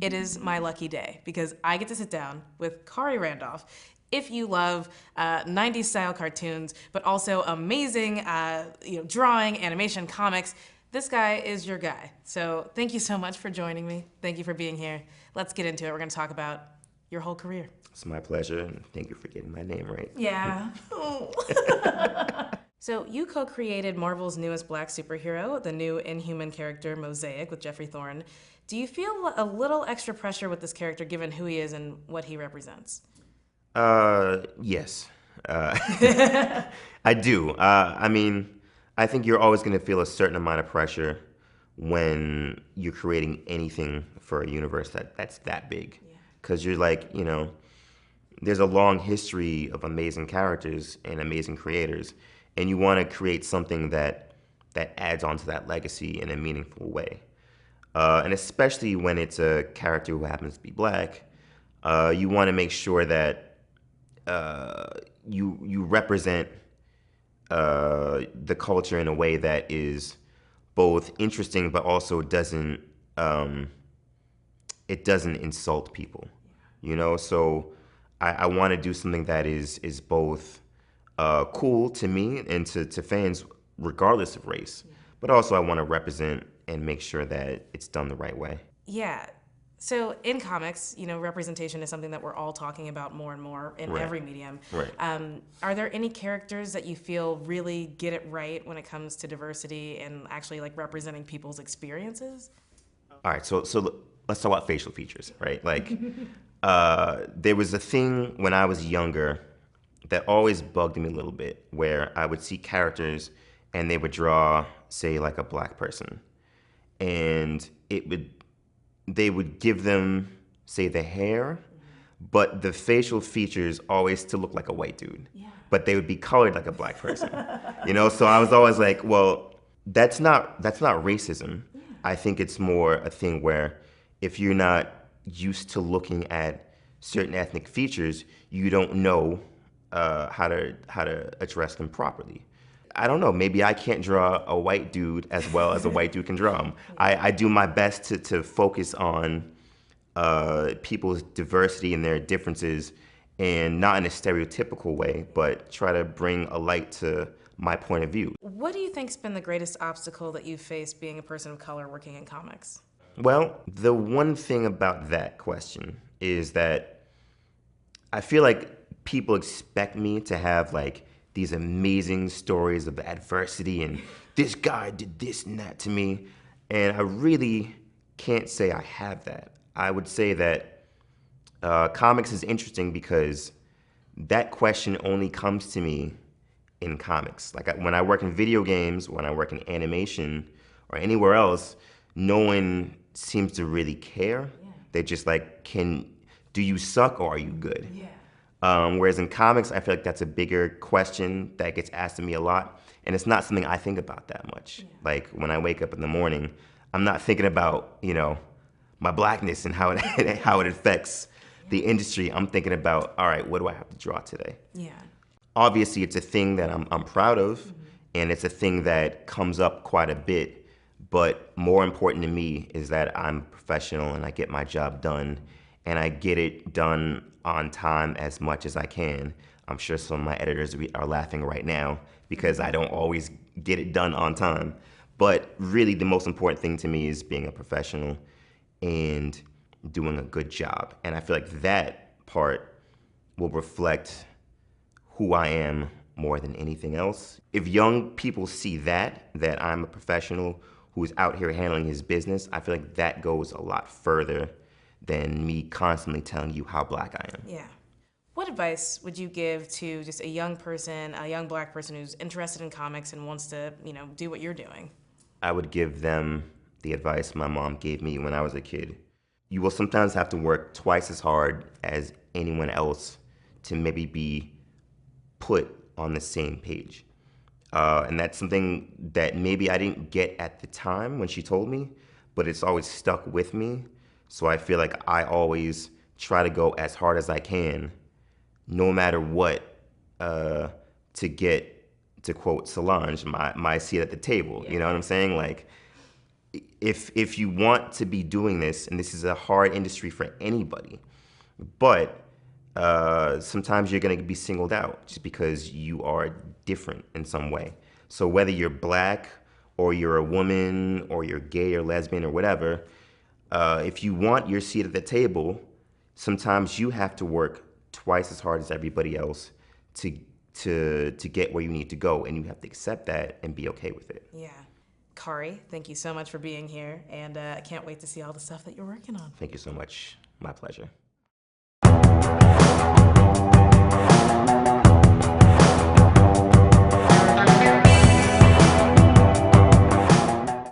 it is my lucky day because I get to sit down with Khary Randolph. If you love 90s style cartoons, but also amazing drawing, animation, comics, this guy is your guy. So thank you so much for joining me. Thank you for being here. Let's get into it. We're gonna talk about your whole career. It's my pleasure, and thank you for getting my name right. Yeah. So you co-created Marvel's newest black superhero, the new Inhuman character Mosaic with Jeffrey Thorne. Do you feel a little extra pressure with this character given who he is and what he represents? Yes. I do. I mean, I think you're always going to feel a certain amount of pressure when you're creating anything for a universe that's that big. Because you're like, there's a long history of amazing characters and amazing creators, and you want to create something that adds on to that legacy in a meaningful way. And especially when it's a character who happens to be black, you want to make sure that you represent the culture in a way that is both interesting but also doesn't insult people. So I want to do something that is both cool to me and to fans regardless of race, but also I want to represent and make sure that it's done the right way. Yeah. So in comics, representation is something that we're all talking about more and more in Right. every medium. Right. Are there any characters that you feel really get it right when it comes to diversity and actually representing people's experiences? All right, so let's talk about facial features, right? Like, there was a thing when I was younger that always bugged me a little bit, where I would see characters and they would draw, say, like a black person, and they would give them, say, the hair, but the facial features always still look like a white dude. Yeah. But they would be colored like a black person. So I was always like, well, that's not racism. Yeah. I think it's more a thing where if you're not used to looking at certain ethnic features, you don't know how to address them properly. I don't know, maybe I can't draw a white dude as well as a white dude can draw him. I do my best to focus on people's diversity and their differences, and not in a stereotypical way, but try to bring a light to my point of view. What do you think's been the greatest obstacle that you've faced being a person of color working in comics? Well, the one thing about that question is that I feel like people expect me to have these amazing stories of adversity and this guy did this and that to me, and I really can't say I have that. I would say that comics is interesting because that question only comes to me in comics. When I work in video games, when I work in animation, or anywhere else, no one seems to really care. Yeah. They just do you suck or are you good? Yeah. Whereas in comics, I feel like that's a bigger question that gets asked of me a lot, and it's not something I think about that much. Yeah. When I wake up in the morning, I'm not thinking about my blackness and how it affects the industry. I'm thinking about, all right, what do I have to draw today? Yeah. Obviously, it's a thing that I'm proud of, and it's a thing that comes up quite a bit. But more important to me is that I'm a professional and I get my job done, and I get it done on time as much as I can. I'm sure some of my editors are laughing right now because I don't always get it done on time. But really, the most important thing to me is being a professional and doing a good job. And I feel like that part will reflect who I am more than anything else. If young people see that I'm a professional who's out here handling his business, I feel like that goes a lot further than me constantly telling you how black I am. Yeah. What advice would you give to just a young person, a young black person who's interested in comics and wants to, do what you're doing? I would give them the advice my mom gave me when I was a kid. You will sometimes have to work twice as hard as anyone else to maybe be put on the same page. And that's something that maybe I didn't get at the time when she told me, but it's always stuck with me. So I feel like I always try to go as hard as I can, no matter what, to get, to quote Solange, my seat at the table. Yeah. You know what I'm saying? if you want to be doing this, and this is a hard industry for anybody, but sometimes you're going to be singled out just because you are different in some way. So whether you're black or you're a woman or you're gay or lesbian or whatever, if you want your seat at the table, sometimes you have to work twice as hard as everybody else to get where you need to go, and you have to accept that and be okay with it. Yeah. Khary, thank you so much for being here, and I can't wait to see all the stuff that you're working on. Thank you so much. My pleasure.